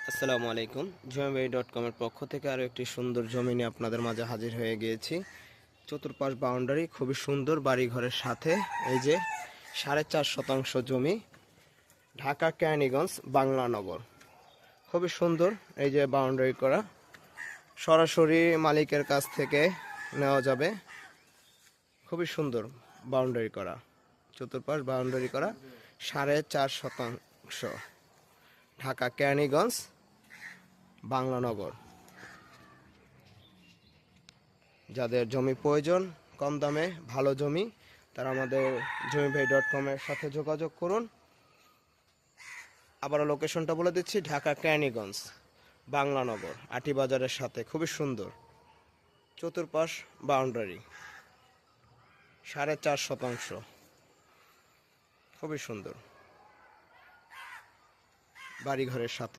আসসালামু আলাইকুম। জমিবাড়ি.com এর পক্ষ থেকে আরও একটি সুন্দর জমি নিয়ে আপনাদের মাঝে হাজির হয়ে গিয়েছি। চতুর্পাশ বাউন্ডারি, খুবই সুন্দর বাড়িঘরের সাথে। এই যে 4.5 শতাংশ জমি, ঢাকা কেরানীগঞ্জ বাংলানগর। খুবই সুন্দর, এই যে বাউন্ডারি করা, সরাসরি মালিকের কাছ থেকে নেওয়া যাবে। খুবই সুন্দর বাউন্ডারি করা, চতুর্পাশ বাউন্ডারি করা, 4.5 শতাংশ, ঢাকা কেরানীগঞ্জ বাংলানগর। যাদের জমি প্রয়োজন কম দামে ভালো জমি, তারা আমাদের জমিবাড়ি.com এর সাথে যোগাযোগ করুন। আবারও লোকেশনটা বলে দিচ্ছি, ঢাকা কেরানীগঞ্জ বাংলানগর, আটি বাজারের সাথে। খুবই সুন্দর চতুর্পাশ বাউন্ডারি, 4.5 শতাংশ, খুবই সুন্দর বাড়িঘরের সাথে।